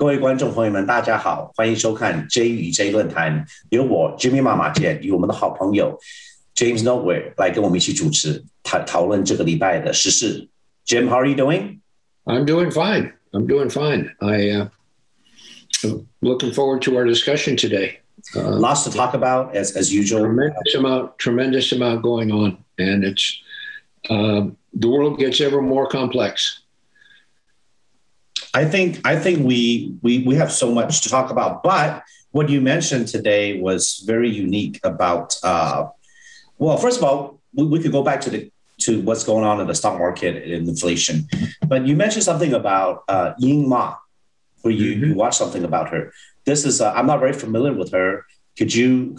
各位观众朋友们，大家好，欢迎收看 J 与 J 论坛，由我 Jimmy 马健与我们的好朋友 James Norway 来跟我们一起主持讨论这个礼拜的时事。Jim, how are you doing? I'm doing fine. I'm looking forward to our discussion today. Lots to talk about as usual. Tremendous amount going on, and it's the world gets ever more complex. I think we have so much to talk about, but what you mentioned today was very unique about. Well, first of all, we could go back to what's going on in the stock market and inflation, but you mentioned something about Ying Ma, where you watched something about her. This is I'm not very familiar with her. Could you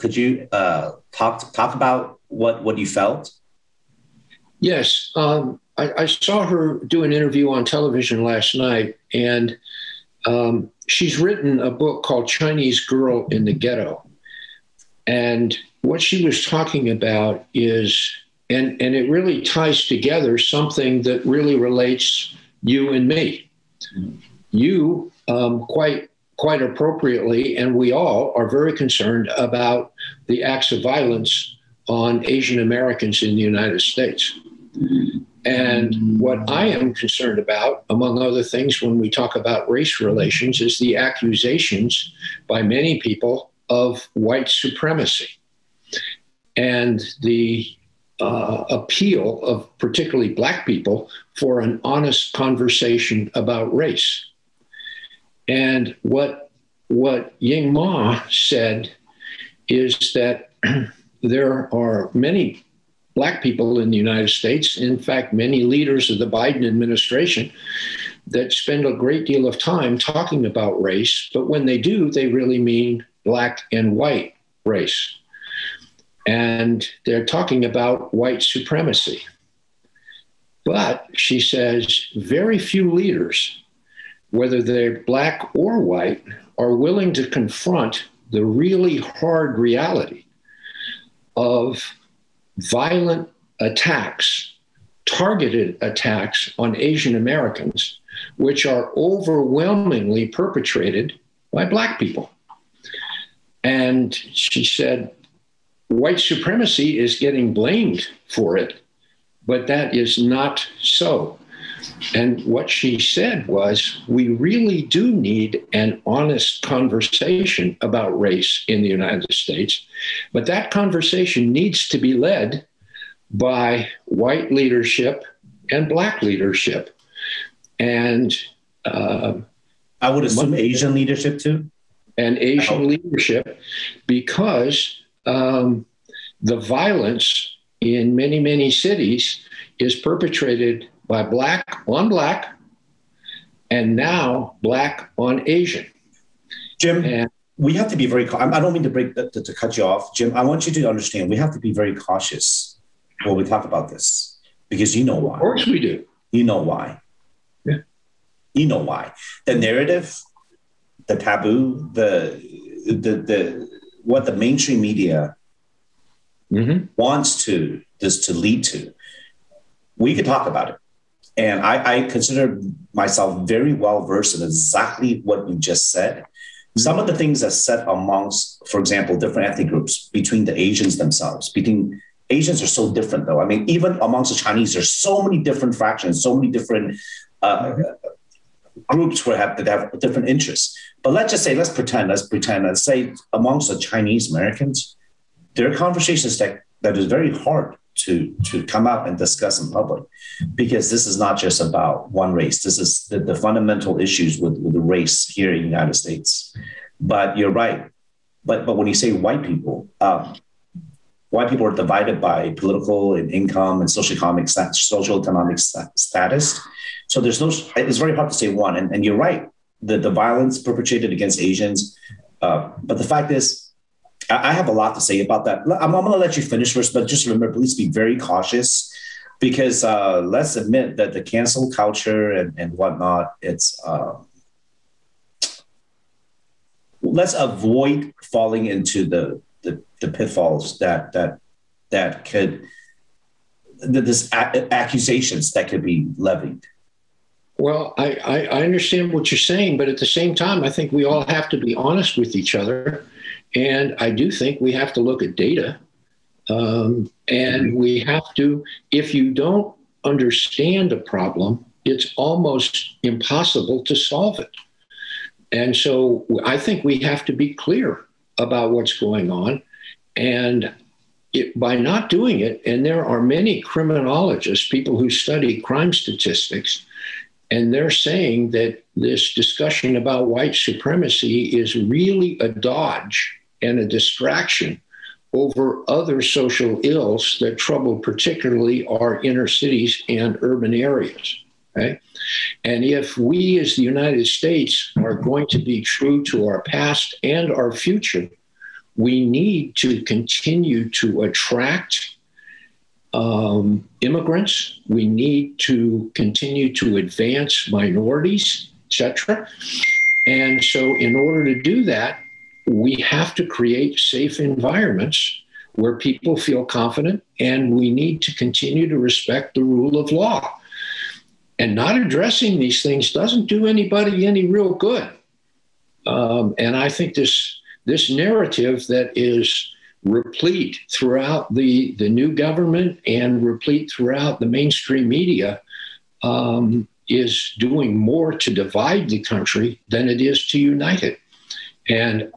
talk about what you felt? Yes. I saw her do an interview on television last night, and she's written a book called Chinese Girl in the Ghetto. And what she was talking about is, and it really ties together something that really relates you and me. You quite appropriately, and we all are very concerned about the acts of violence on Asian Americans in the United States. And what I am concerned about, among other things, when we talk about race relations, is the accusations by many people of white supremacy and the appeal of particularly Black people for an honest conversation about race. And what Ying Ma said is that there are many Black people in the United States, in fact, many leaders of the Biden administration, that spend a great deal of time talking about race, but when they do, they really mean Black and white race. And they're talking about white supremacy. But she says very few leaders, whether they're Black or white, are willing to confront the really hard reality of violent attacks, targeted attacks on Asian Americans, which are overwhelmingly perpetrated by Black people. And she said, white supremacy is getting blamed for it, but that is not so. And what she said was, we really do need an honest conversation about race in the United States, but that conversation needs to be led by white leadership and Black leadership. And I would assume Asian leadership too? And Asian leadership, because the violence in many, many cities is perpetrated by Black on Black, and now Black on Asian. Jim, we have to be very, I don't mean to cut you off. Jim, I want you to understand, we have to be very cautious when we talk about this, because you know why. Of course we do. You know why. Yeah. You know why. The narrative, the taboo, what the mainstream media wants this to lead to. We could talk about it. And I consider myself very well versed in exactly what you just said. Some of the things that's said amongst, for example, different ethnic groups, between the Asians themselves, Asians are so different though. I mean, even amongst the Chinese, there's so many different fractions, so many different groups that have different interests. But let's say amongst the Chinese Americans, there are conversations that is very hard to come out and discuss in public, because this is not just about one race. This is the fundamental issues with the race here in the United States. But you're right. But when you say white people are divided by political and income and socioeconomic status. So it's very hard to say one. And you're right. The violence perpetrated against Asians. But the fact is, I have a lot to say about that. I'm going to let you finish first, but just remember, please be very cautious, because let's admit that the cancel culture and whatnot, let's avoid falling into the pitfalls that could, accusations that could be levied. Well, I understand what you're saying, but at the same time, I think we all have to be honest with each other. And I do think we have to look at data. And we have to, if you don't understand a problem, it's almost impossible to solve it. And so I think we have to be clear about what's going on. And by not doing it, and there are many criminologists, people who study crime statistics, and they're saying that this discussion about white supremacy is really a dodge and a distraction over other social ills that trouble particularly our inner cities and urban areas. Right? And if we as the United States are going to be true to our past and our future, we need to continue to attract immigrants. We need to continue to advance minorities, etc. And so in order to do that, we have to create safe environments where people feel confident, and we need to continue to respect the rule of law. And not addressing these things doesn't do anybody any real good. And I think this narrative that is replete throughout the new government and replete throughout the mainstream media is doing more to divide the country than it is to unite it. And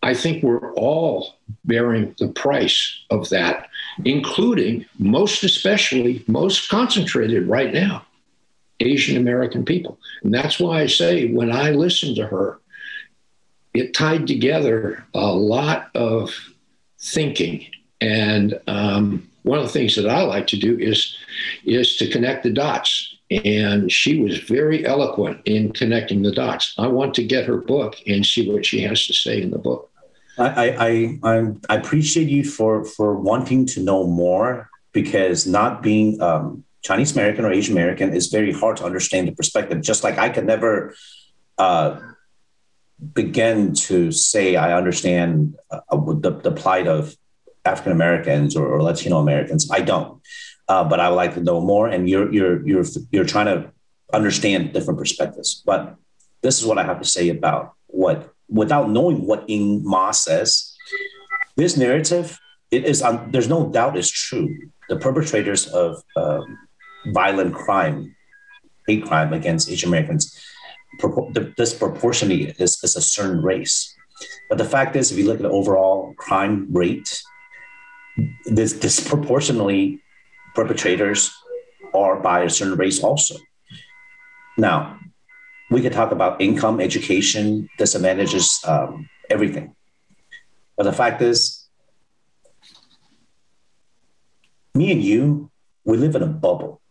I think we're all bearing the price of that, including, most especially, most concentrated right now, Asian American people. And that's why I say when I listened to her, it tied together a lot of thinking. And one of the things that I like to do is to connect the dots. And she was very eloquent in connecting the dots. I want to get her book and see what she has to say in the book. I appreciate you for wanting to know more, because not being Chinese American or Asian American is very hard to understand the perspective. Just like I could never begin to say I understand the plight of African Americans or Latino Americans. I don't, but I would like to know more. And you're trying to understand different perspectives. But this is what I have to say about without knowing what Ing Ma says. This narrative, it is there's no doubt is true. The perpetrators of violent crime, hate crime against Asian Americans, disproportionately is a certain race. But the fact is, if you look at the overall crime rate, this disproportionately perpetrators are by a certain race also. Now, we could talk about income, education, disadvantages, everything. But the fact is, me and you, we live in a bubble.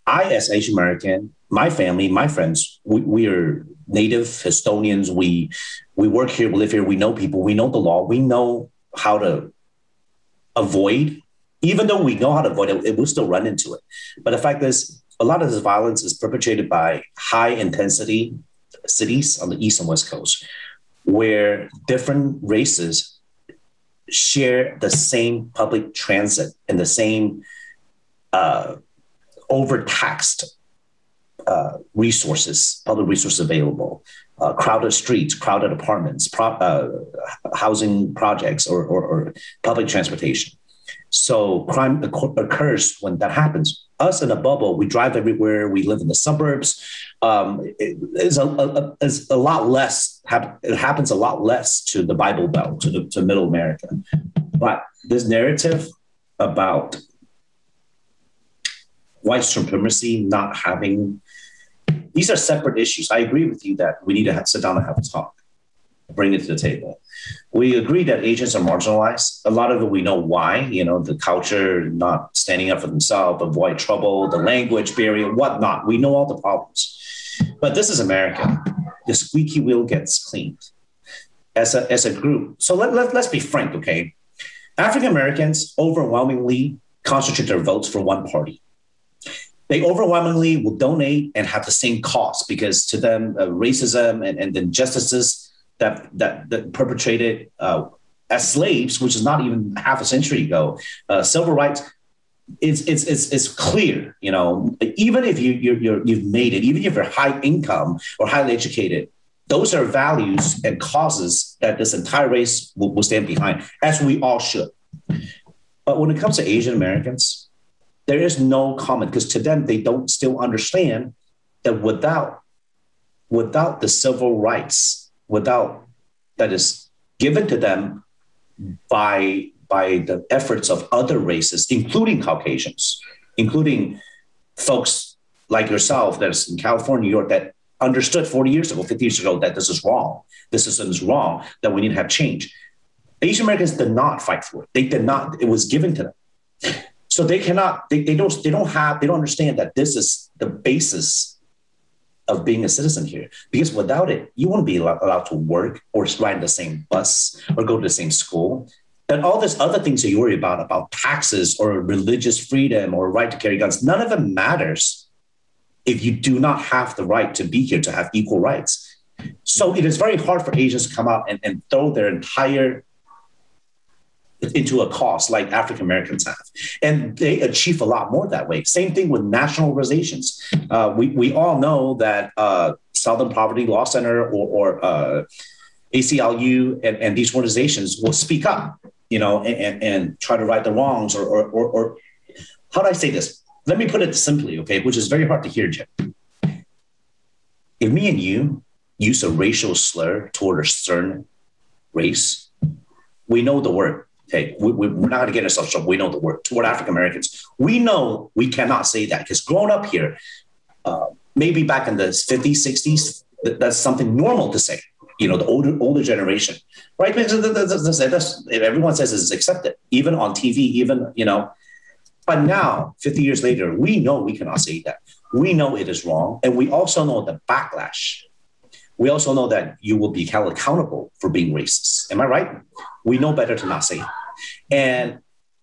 I, as Asian American, my family, my friends, we are native Estonians. We work here, we live here, we know people, we know the law, we know how to avoid. Even though we know how to avoid it, we'll still run into it. But the fact is, a lot of this violence is perpetrated by high intensity cities on the East and West Coast, where different races share the same public transit and the same overtaxed resources, public resources available, crowded streets, crowded apartments, housing projects, or public transportation. So crime occurs when that happens. Us in a bubble, we drive everywhere. We live in the suburbs. It is a lot less. It happens a lot less to the Bible Belt, to Middle America. But this narrative about white supremacy not having, these are separate issues. I agree with you that we need to sit down and have a talk, bring it to the table. We agree that Asians are marginalized. A lot of it, we know why, the culture, not standing up for themselves, avoid trouble, the language barrier, whatnot. We know all the problems. But this is America. The squeaky wheel gets cleaned as a group. So let's be frank, okay? African Americans overwhelmingly concentrate their votes for one party. They overwhelmingly will donate and have the same cost, because to them, racism and injustices that perpetrated as slaves, which is not even half a century ago, civil rights, it's clear, even if you've made it, even if you're high income or highly educated, those are values and causes that this entire race will stand behind, as we all should. But when it comes to Asian Americans, there is no comment, because to them, they don't still understand that without the civil rights, that is given to them by the efforts of other races, including Caucasians, including folks like yourself that's in California, New York, that understood 40 years ago, 50 years ago, that this is wrong. This is wrong, that we need to have change. Asian Americans did not fight for it. They did not. It was given to them. So they cannot, they don't understand that this is the basis of being a citizen here. Because without it, you wouldn't be allowed to work or ride the same bus or go to the same school. And all this other things that you worry about taxes or religious freedom or right to carry guns, none of it matters if you do not have the right to be here, to have equal rights. So it is very hard for Asians to come out and throw their entire into a cause like African Americans have. And they achieve a lot more that way. Same thing with national organizations. We all know that Southern Poverty Law Center or ACLU and these organizations will speak up, and try to right the wrongs or how do I say this? Let me put it simply, okay, which is very hard to hear, Jim. If me and you use a racial slur toward a certain race, we know the word. Okay, we're not going to get ourselves in trouble. We know the word. Toward African Americans, we know we cannot say that, because growing up here, maybe back in the 50s, 60s, that's something normal to say. The older generation, right? Because everyone says it's accepted, even on TV, even. But now, 50 years later, we know we cannot say that. We know it is wrong, and we also know the backlash. We also know that you will be held accountable for being racist. Am I right? We know better to not say it. And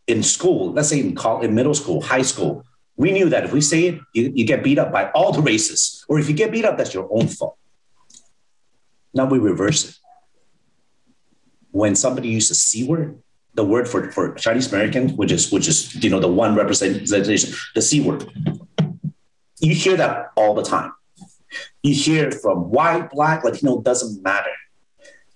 in school, let's say in middle school, high school, we knew that if we say it, you get beat up by all the races. Or if you get beat up, that's your own fault. Now we reverse it. When somebody uses a C word, the word for Chinese Americans, which is the one representation, the C word, you hear that all the time. You hear from white, black, Latino, doesn't matter.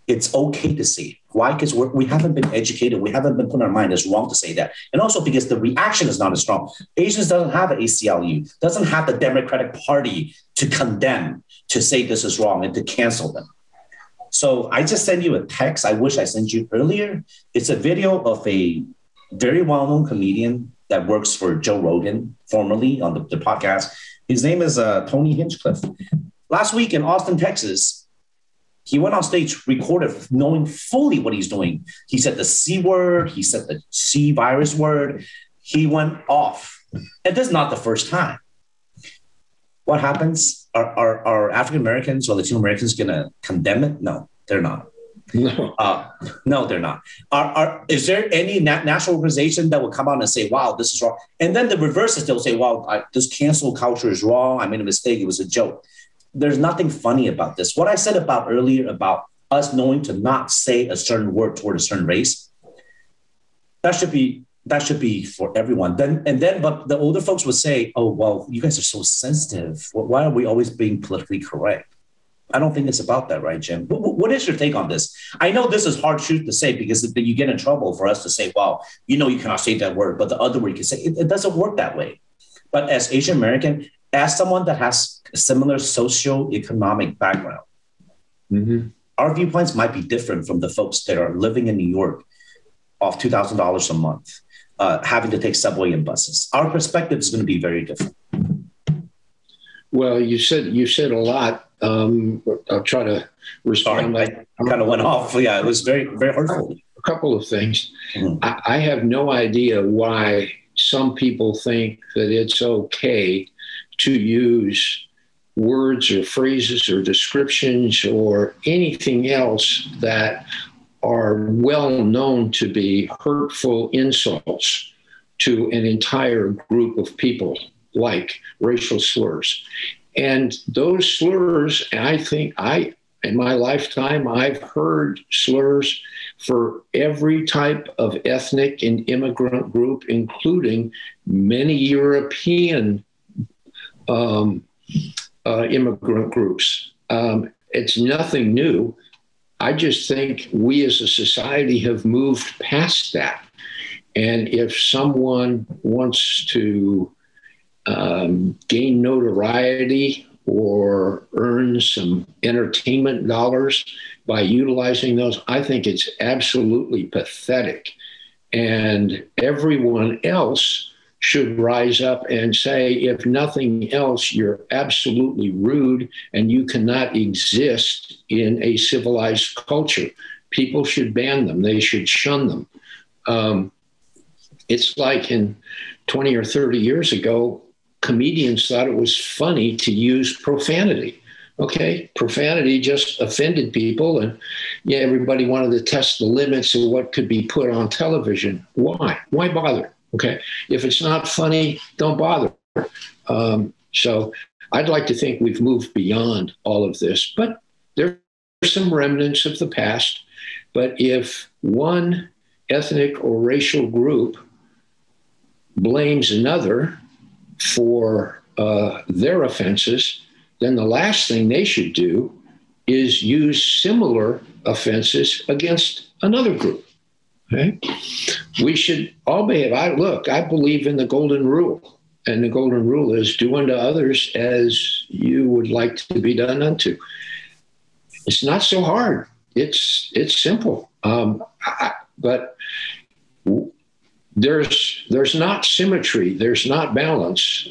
It's okay to say it. Why? Because we haven't been educated. We haven't been put in our mind it's wrong to say that. And also because the reaction is not as strong. Asians doesn't have an ACLU, doesn't have the Democratic Party to condemn, to say this is wrong and to cancel them. So I just sent you a text. I wish I sent you earlier. It's a video of a very well-known comedian that works for Joe Rogan, formerly on the podcast. His name is Tony Hinchcliffe. Last week in Austin, Texas, he went on stage, recorded, knowing fully what he's doing. He said the C word. He said the C virus word. He went off. And this is not the first time. What happens? Are African Americans or Latino Americans going to condemn it? No, they're not. No, no, they're not. Is there any national organization that will come out and say, wow, this is wrong? And then the reverse is they'll say, well, this cancel culture is wrong. I made a mistake. It was a joke. There's nothing funny about this. What I said earlier about us knowing to not say a certain word toward a certain race, that should be for everyone. But the older folks would say, oh, well, you guys are so sensitive. Why are we always being politically correct? I don't think it's about that, right, Jim? What is your take on this? I know this is hard truth to say because you get in trouble for us to say, well, you cannot say that word, but the other word you can say. It doesn't work that way. But as Asian American, as someone that has a similar socioeconomic background, our viewpoints might be different from the folks that are living in New York off $2,000 a month, having to take subway and buses. Our perspective is going to be very different. Well, you said a lot. I'll try to respond. Sorry, I kind of went off. Yeah, it was very, very hurtful. A couple of things. I have no idea why some people think that it's okay to use words or phrases or descriptions or anything else that are well known to be hurtful insults to an entire group of people, like racial slurs. And those slurs, I think in my lifetime, I've heard slurs for every type of ethnic and immigrant group, including many European immigrant groups. It's nothing new. I just think we as a society have moved past that. And if someone wants to gain notoriety or earn some entertainment dollars by utilizing those, I think it's absolutely pathetic. And everyone else should rise up and say, if nothing else, you're absolutely rude and you cannot exist in a civilized culture. People should ban them. They should shun them. It's like in 20 or 30 years ago, comedians thought it was funny to use profanity. Okay, profanity just offended people, and yeah, everybody wanted to test the limits of what could be put on television. Why? Why bother? Okay, if it's not funny, don't bother. So I'd like to think we've moved beyond all of this, but there are some remnants of the past. But if one ethnic or racial group blames another for their offenses, then the last thing they should do is use similar offenses against another group. Okay? We should all behave. I believe in the golden rule. And the golden rule is do unto others as you would like to be done unto. It's not so hard. It's simple. But there's not symmetry. There's not balance.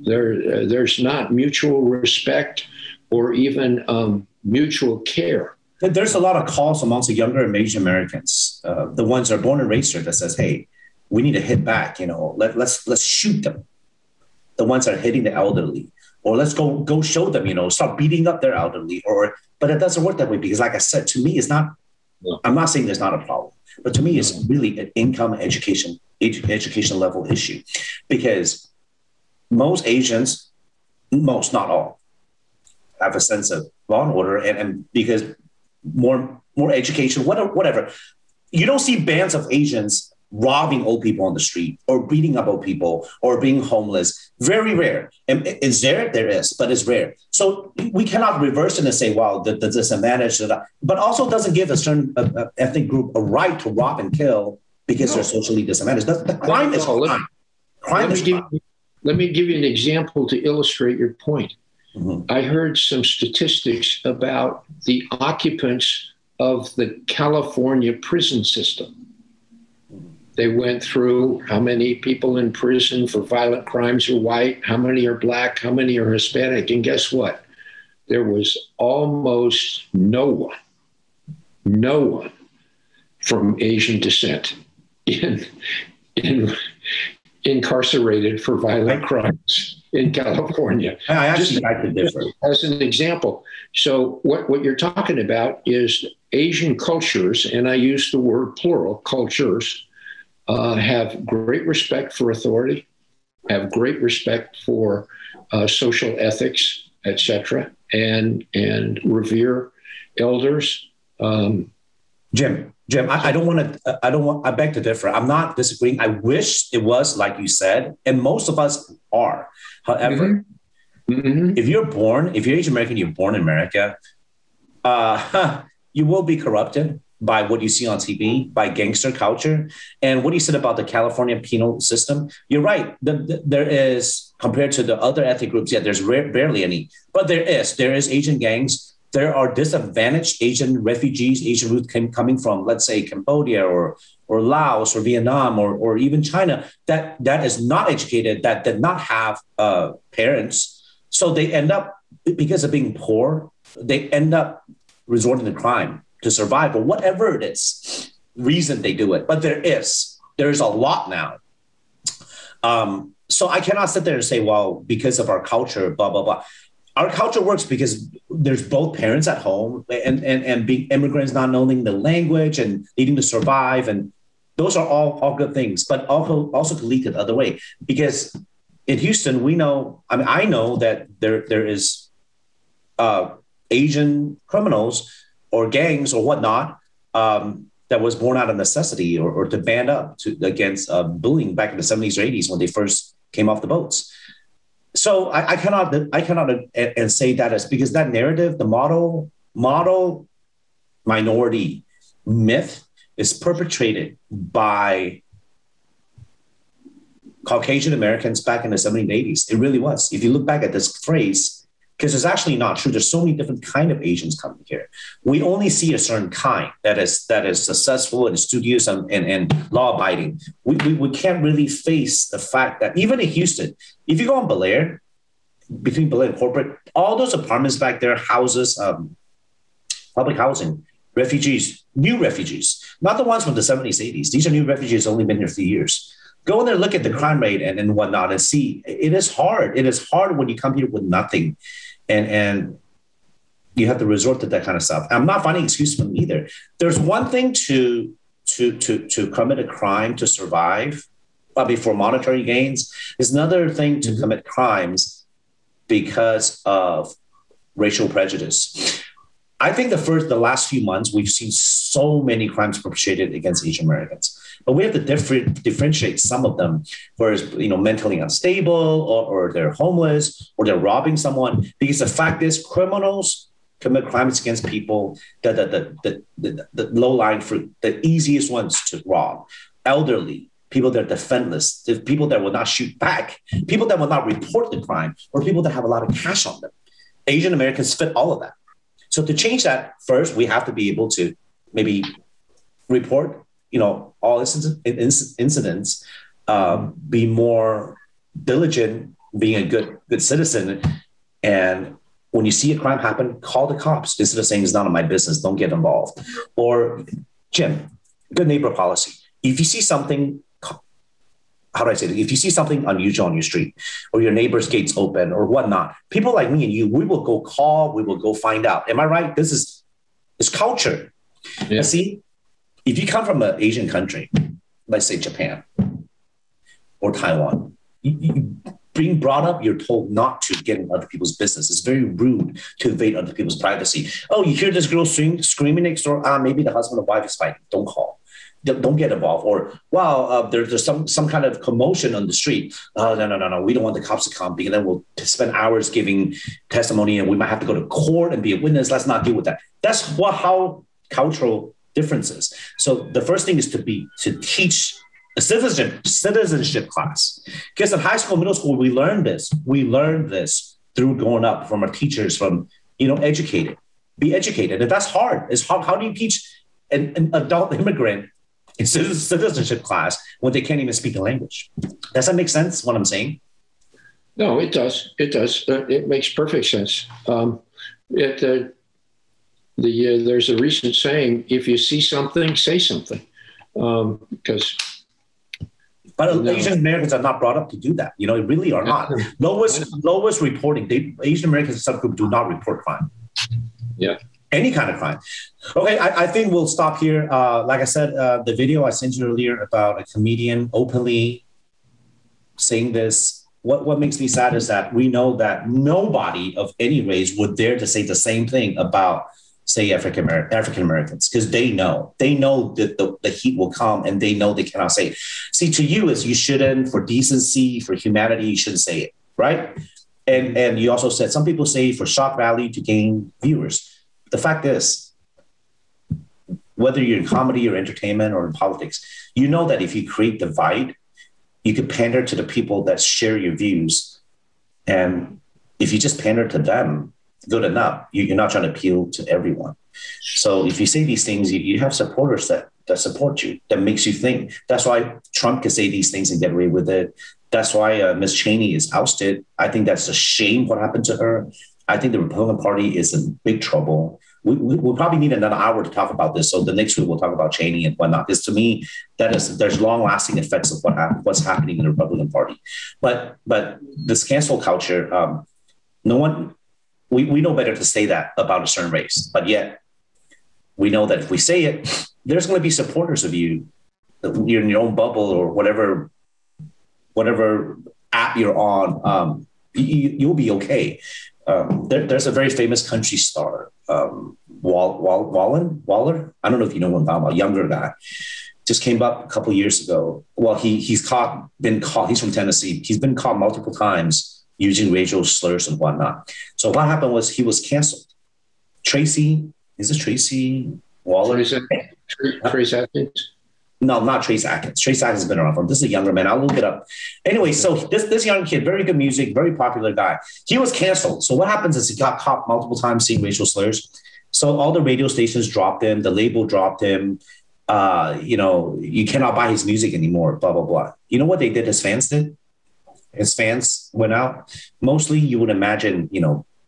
There's not mutual respect or even mutual care. There's a lot of calls amongst the younger Asian Americans, the ones that are born and raised here, that says, "Hey, we need to hit back. Let's shoot them." The ones that are hitting the elderly, or let's go show them. Start beating up their elderly. But it doesn't work that way because, like I said, to me, it's not. I'm not saying there's not a problem, but to me, it's really an income education level issue, because most Asians, not all, have a sense of law and order, and because more education, whatever. You don't see bands of Asians robbing old people on the street or beating up old people or being homeless. Very rare. And is there? There is, but it's rare. So we cannot reverse it and say, well, the disadvantage, but also doesn't give a certain ethnic group a right to rob and kill because they're socially disadvantaged. The crime is crime. Let me give you an example to illustrate your point. Mm-hmm. I heard some statistics about the occupants of the California prison system. They went through how many people in prison for violent crimes are white, how many are black, how many are Hispanic, and guess what? There was almost no one from Asian descent incarcerated for violent crimes in California. I actually like to differ. As an example. So what you're talking about is Asian cultures, and I use the word plural, cultures, have great respect for authority, have great respect for social ethics, etc., and revere elders. Jim, I beg to differ. I'm not disagreeing. I wish it was like you said, and most of us are. However, if you're Asian American, you're born in America, you will be corrupted by what you see on TV, by gangster culture. And what you said about the California penal system, you're right. There is, compared to the other ethnic groups, there's barely any, but there is Asian gangs. There are disadvantaged Asian refugees, Asian roots coming from, let's say, Cambodia or Laos or Vietnam or even China that is not educated, that did not have parents. So they end up, because of being poor, they end up resorting to crime to survive, or whatever it is, reason they do it. But there's a lot now. So I cannot sit there and say, well, because of our culture, blah, blah, blah. Our culture works because there's both parents at home and being immigrants, not knowing the language and needing to survive. And those are all good things, but also could lead it the other way. Because in Houston, I know that there is Asian criminals or gangs or whatnot that was born out of necessity or to band up against bullying back in the 70s or 80s when they first came off the boats. So I cannot and say that is because that narrative, the model minority myth is perpetrated by Caucasian Americans back in the 70s and 80s. It really was. If you look back at this phrase, because it's actually not true. There's so many different kind of Asians coming here. We only see a certain kind that is successful and studious and law-abiding. We can't really face the fact that even in Houston, if you go on Bel Air, between Bel Air and corporate, all those apartments back there, houses, public housing, refugees, new refugees, not the ones from the 70s, 80s. These are new refugees only been here 3 years. Go in there, look at the crime rate and whatnot and see it is hard. It is hard when you come here with nothing and you have to resort to that kind of stuff. I'm not finding excuses for them either. There's one thing to commit a crime to survive, probably for monetary gains. There's another thing to commit crimes because of racial prejudice. I think the last few months, we've seen so many crimes perpetrated against Asian Americans. But we have to differentiate some of them, whereas, mentally unstable or they're homeless or they're robbing someone. Because the fact is, criminals commit crimes against people, the low-lying fruit, the easiest ones to rob, elderly, people that are defenseless, the people that will not shoot back, people that will not report the crime, or people that have a lot of cash on them. Asian Americans fit all of that. So to change that, first, we have to be able to maybe report all incidents, be more diligent, being a good citizen. And when you see a crime happen, call the cops instead of saying it's none of my business, don't get involved. Or, Jim, good neighbor policy. If you see something, how do I say this? If you see something unusual on your street or your neighbor's gate's open or whatnot, people like me and you, we will go call, we will go find out. Am I right? This is culture. Yeah. See, if you come from an Asian country, let's say Japan or Taiwan, you being brought up, you're told not to get in other people's business. It's very rude to invade other people's privacy. Oh, you hear this girl screaming next door? Maybe the husband or wife is fighting. Don't call. Don't get involved. Or, wow, there's some kind of commotion on the street. No. We don't want the cops to come because then we'll spend hours giving testimony and we might have to go to court and be a witness. Let's not deal with that. That's how cultural differences. So the first thing is to teach a citizenship class. Because in high school, middle school, we learned this. We learned this through growing up from our teachers, from, educated. Be educated. And that's hard. It's hard. How do you teach an adult immigrant in citizenship class when they can't even speak the language? Does that make sense, what I'm saying? No, it does. It does. It makes perfect sense. There's a recent saying, if you see something, say something. But Asian Americans are not brought up to do that. Really are not. Lowest reporting. Asian Americans in subgroup do not report crime. Yeah. Any kind of crime. Okay, I think we'll stop here. Like I said, the video I sent you earlier about a comedian openly saying this. What makes me sad is that we know that nobody of any race would dare to say the same thing about, say, African Americans, because they know that the heat will come and they know they cannot say it. See, to you, is you shouldn't, for decency, for humanity, you shouldn't say it, right? And you also said some people say for shock value to gain viewers. The fact is, whether you're in comedy or entertainment or in politics, you know that if you create divide, you could pander to the people that share your views. And if you just pander to them, good enough. You're not trying to appeal to everyone. So if you say these things, you have supporters that support you, that makes you think. That's why Trump can say these things and get away with it. That's why Ms. Cheney is ousted. I think that's a shame what happened to her. I think the Republican Party is in big trouble. We'll probably need another hour to talk about this. So the next week we'll talk about Cheney and whatnot. Because to me, there's long-lasting effects of what's happening in the Republican Party. But this cancel culture, no one. We know better to say that about a certain race, but yet we know that if we say it, there's going to be supporters of you. You're in your own bubble or whatever app you're on. You'll be okay. There's a very famous country star, Waller. I don't know if you know what I'm talking about. Younger guy. Just came up a couple of years ago. Well, he's been caught. He's from Tennessee. He's been caught multiple times using racial slurs and whatnot. So what happened was he was canceled. Tracy Waller? Trace Atkins? No, not Trace Atkins. Trace Atkins has been around for him. This is a younger man. I'll look it up. Anyway, so this young kid, very good music, very popular guy. He was canceled. So what happens is he got caught multiple times saying racial slurs. So all the radio stations dropped him. The label dropped him. You cannot buy his music anymore, blah, blah, blah. You know what they did? His fans did? His fans went out. Mostly you would imagine,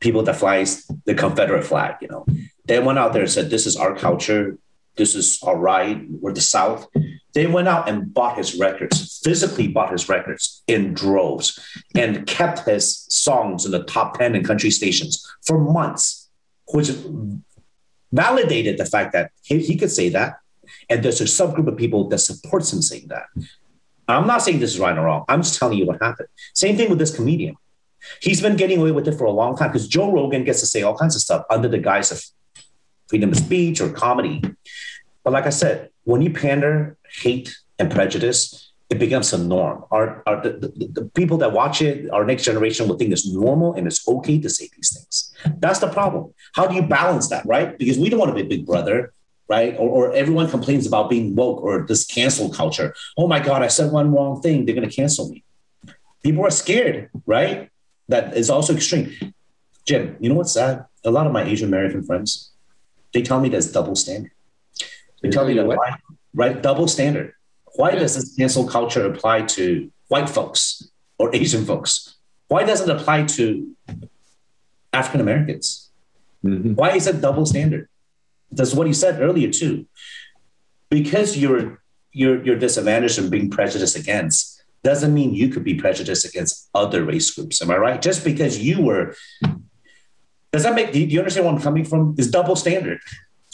people that flies the Confederate flag, They went out there and said, this is our culture. This is our right. We're the South. They went out and bought his records, physically bought his records in droves and kept his songs in the top 10 in country stations for months, which validated the fact that he could say that. And there's a subgroup of people that supports him saying that. I'm not saying this is right or wrong. I'm just telling you what happened. Same thing with this comedian. He's been getting away with it for a long time because Joe Rogan gets to say all kinds of stuff under the guise of freedom of speech or comedy. But like I said, when you pander, hate, and prejudice, it becomes a norm. The people that watch it, our next generation will think it's normal and it's okay to say these things. That's the problem. How do you balance that, right? Because we don't want to be Big Brother, right? Or everyone complains about being woke or this cancel culture. Oh my God, I said one wrong thing. They're going to cancel me. People are scared, right? That is also extreme. Jim, you know what's sad? A lot of my Asian American friends, they tell me there's double standard. They tell me that why, right? Double standard. Why does this cancel culture apply to white folks or Asian folks? Why doesn't it apply to African Americans? Mm-hmm. Why is it double standard? That's what he said earlier too. Because you're disadvantaged and being prejudiced against doesn't mean you could be prejudiced against other race groups. Am I right? Just because you were, does that make? Do you understand where I'm coming from? It's double standard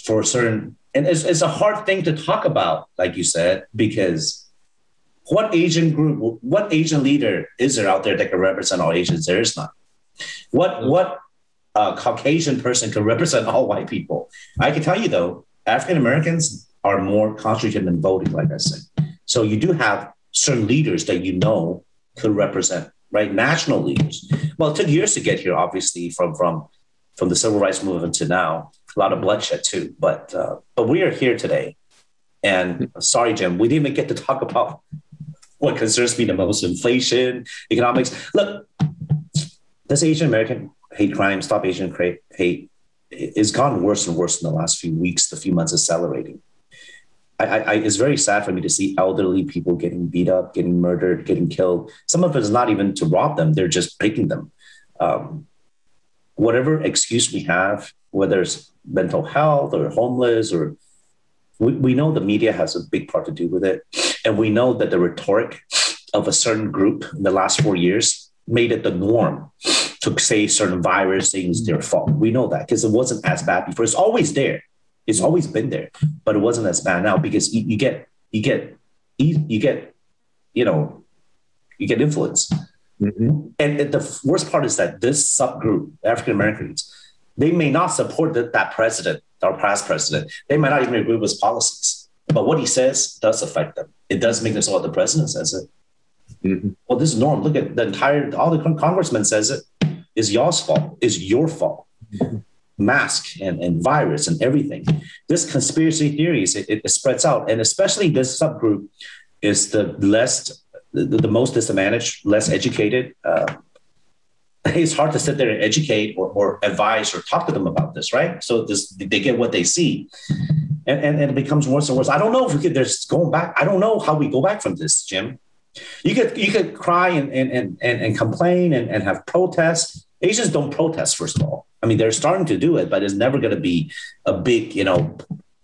for a certain. And it's a hard thing to talk about, like you said, because what Asian group, what Asian leader is there out there that can represent all Asians? There is not. What Caucasian person can represent all white people? I can tell you, though, African Americans are more concentrated in voting, like I said. So you do have certain leaders that could represent, right? National leaders. Well, it took years to get here, obviously, from the civil rights movement to now. A lot of bloodshed too, but we are here today. And sorry, Jim, we didn't even get to talk about what concerns me the most: inflation, economics. Look, this Asian American hate crime, Stop Asian Hate, it's gotten worse and worse in the last few weeks. The few months accelerating. It's very sad for me to see elderly people getting beat up, getting murdered, getting killed. Some of it is not even to rob them; they're just picking them. Whatever excuse we have, whether it's mental health or homeless, or we know the media has a big part to do with it. And we know that the rhetoric of a certain group in the last 4 years made it the norm to say certain virus things their fault. We know that because it wasn't as bad before. It's always there. It's always been there, but it wasn't as bad now because you get influence. Mm-hmm. And the worst part is that this subgroup, African Americans, they may not support that president, our past president. They might not even agree with his policies. But what he says does affect them. It does make them so what the president says it. Mm-hmm. Well, this is norm. Look at all the congressmen says it. It's y'all's fault. It's your fault. Mm-hmm. Mask and virus and everything. This conspiracy theories, it spreads out. And especially this subgroup is the most disadvantaged, less educated. It's hard to sit there and educate or advise or talk to them about this, right? So they get what they see, and it becomes worse and worse. I don't know if we could. There's going back. I don't know how we go back from this, Jim. You could cry and complain and have protests. Asians don't protest, first of all. I mean, they're starting to do it, but it's never going to be a big,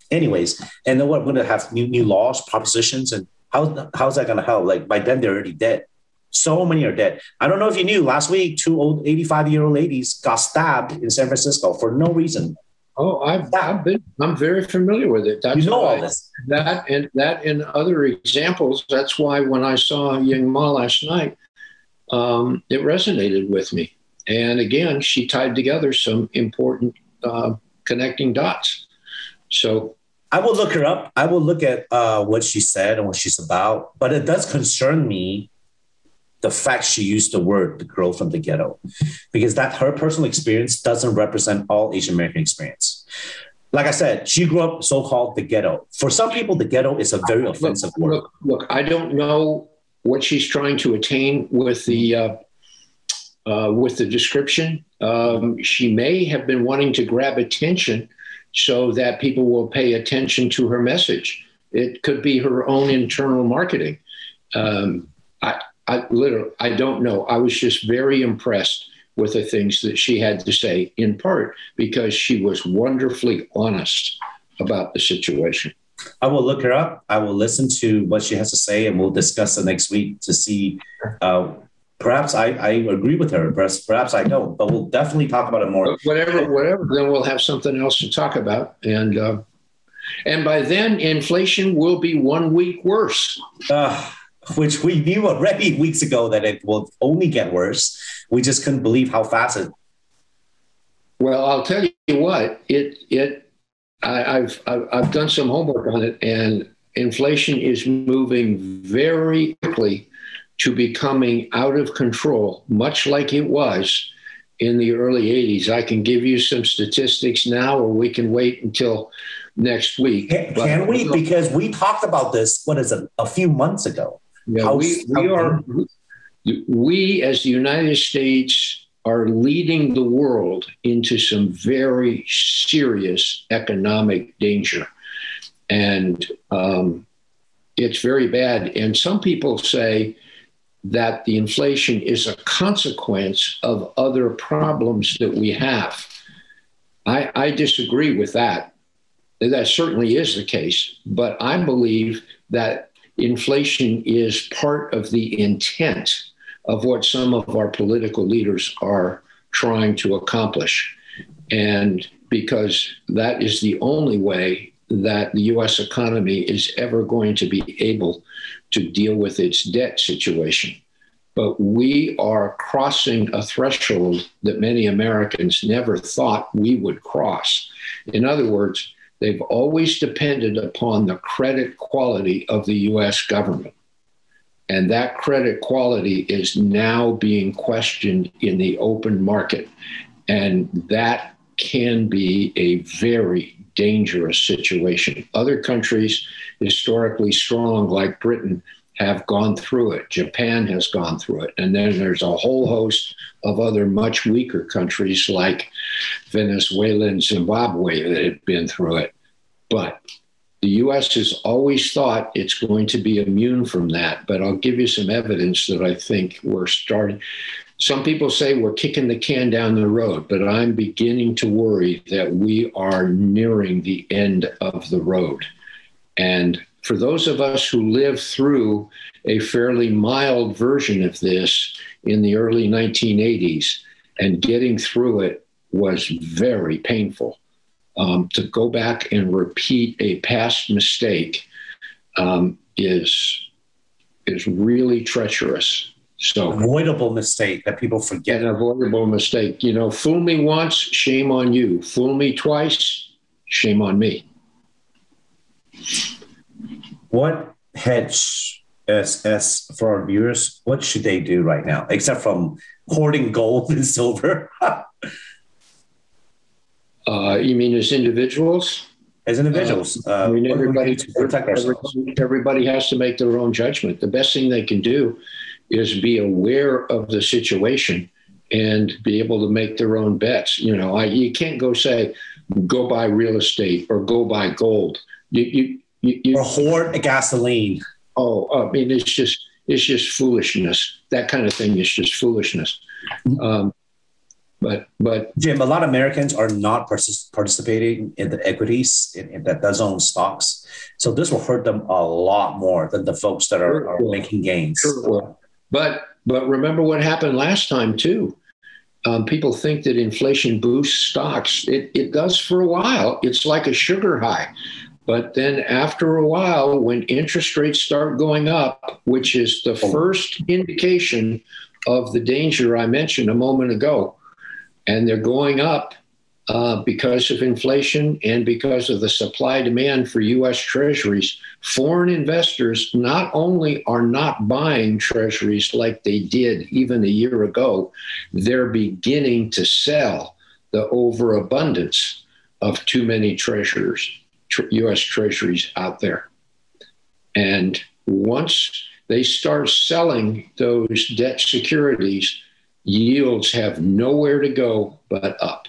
Anyways, and then we're going to have new laws, propositions, and how's that going to help? Like by then they're already dead. So many are dead. I don't know if you knew last week, 2 old 85-year-old ladies got stabbed in San Francisco for no reason. Oh, I'm very familiar with it. That's all this. That and other examples. That's why when I saw Ying Ma last night, it resonated with me. And again, she tied together some important connecting dots. So I will look her up. I will look at what she said and what she's about. But it does concern me the fact she used the word "the girl from the ghetto," because that her personal experience doesn't represent all Asian American experience. Like I said, she grew up so-called the ghetto. For some people, the ghetto is a very offensive word. Look, I don't know what she's trying to attain with the description. She may have been wanting to grab attention so that people will pay attention to her message. It could be her own internal marketing. I don't know. I was just very impressed with the things that she had to say, in part because she was wonderfully honest about the situation. I will look her up. I will listen to what she has to say, and we'll discuss it next week to see. Perhaps I agree with her. Perhaps I don't, but we'll definitely talk about it more. Whatever. Then we'll have something else to talk about, and by then inflation will be 1 week worse. Which we knew already weeks ago that it will only get worse. We just couldn't believe how fast it. Well, I'll tell you what. I've done some homework on it, and inflation is moving very quickly to becoming out of control, much like it was in the early 80s. I can give you some statistics now, or we can wait until next week. Can we? Because we talked about this, a few months ago. Yeah, we as the United States are leading the world into some very serious economic danger. And it's very bad. And some people say that the inflation is a consequence of other problems that we have. I disagree with that. That certainly is the case. But I believe that inflation is part of the intent of what some of our political leaders are trying to accomplish. And because that is the only way that the U.S. economy is ever going to be able to deal with its debt situation. But we are crossing a threshold that many Americans never thought we would cross. In other words, they've always depended upon the credit quality of the U.S. government. And that credit quality is now being questioned in the open market. And that can be a very dangerous situation. Other countries, historically strong like Britain, have gone through it. Japan has gone through it. And then there's a whole host of other much weaker countries like Venezuela and Zimbabwe that have been through it. But the U.S. has always thought it's going to be immune from that. But I'll give you some evidence that I think we're starting. Some people say we're kicking the can down the road, but I'm beginning to worry that we are nearing the end of the road. And for those of us who lived through a fairly mild version of this in the early 1980s, and getting through it was very painful. To go back and repeat a past mistake is really treacherous. So avoidable mistake that people forget. An avoidable mistake. You know, fool me once, shame on you. Fool me twice, shame on me. What hedge, as for our viewers, what should they do right now, except from hoarding gold and silver? You mean as individuals? As individuals, I mean, everybody to protect ourselves. Everybody has to make their own judgment. The best thing they can do is be aware of the situation and be able to make their own bets. You know, you can't go say, go buy real estate or go buy gold. Or hoard a gasoline. I mean, it's just foolishness. That kind of thing is just foolishness. But Jim, a lot of Americans are not participating in the equities that does own stocks. So this will hurt them a lot more than the folks that are making gains. Sure. But remember what happened last time too. People think that inflation boosts stocks. It does for a while. It's like a sugar high. But then after a while, when interest rates start going up, which is the first indication of the danger I mentioned a moment ago, and they're going up because of inflation and because of the supply demand for U.S. treasuries, foreign investors not only are not buying treasuries like they did even a year ago, they're beginning to sell the overabundance of too many U.S. treasuries out there. And once they start selling those debt securities, yields have nowhere to go but up.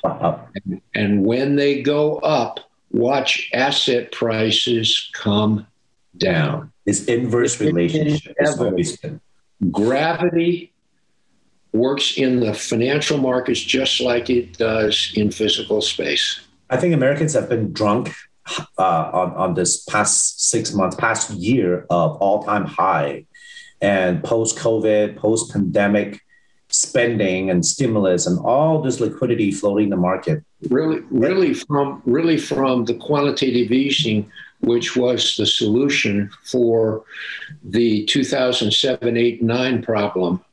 And when they go up, watch asset prices come down. It's inverse relationship. It's always been. Gravity works in the financial markets just like it does in physical space. I think Americans have been drunk on this past 6 months, past year of all-time high, and post-COVID, post-pandemic spending and stimulus and all this liquidity floating in the market. Really from the quantitative easing, which was the solution for the 2007, 8, 9 problem.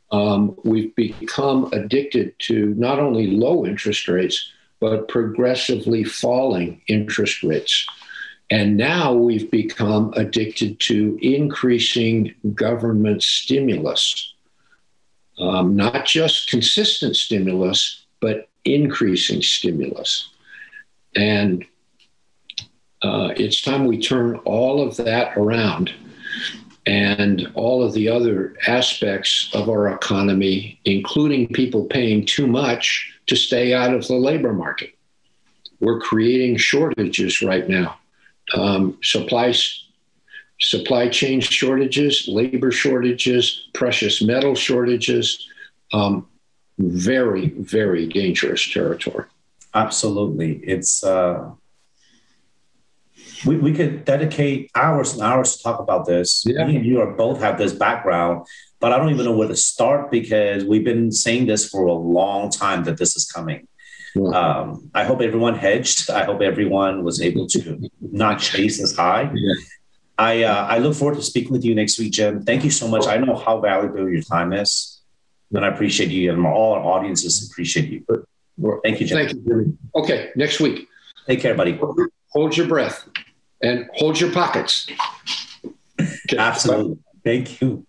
We've become addicted to not only low interest rates, but progressively falling interest rates. And now we've become addicted to increasing government stimulus. Not just consistent stimulus, but increasing stimulus. And it's time we turn all of that around, and all of the other aspects of our economy, including people paying too much to stay out of the labor market. We're creating shortages right now. Supply chain shortages, labor shortages, precious metal shortages, very, very dangerous territory. Absolutely. It's we could dedicate hours and hours to talk about this. Yeah. Me and you both have this background, but I don't even know where to start because we've been saying this for a long time that this is coming. Yeah. I hope everyone hedged. I hope everyone was able to not chase as high. Yeah. I look forward to speaking with you next week, Jim. Thank you so much. I know how valuable your time is, and I appreciate you, and all our audiences appreciate you. Thank you, Jim. Thank you, Jimmy. Okay, next week. Take care, buddy. Hold your breath and hold your pockets. Okay. Absolutely. Thank you.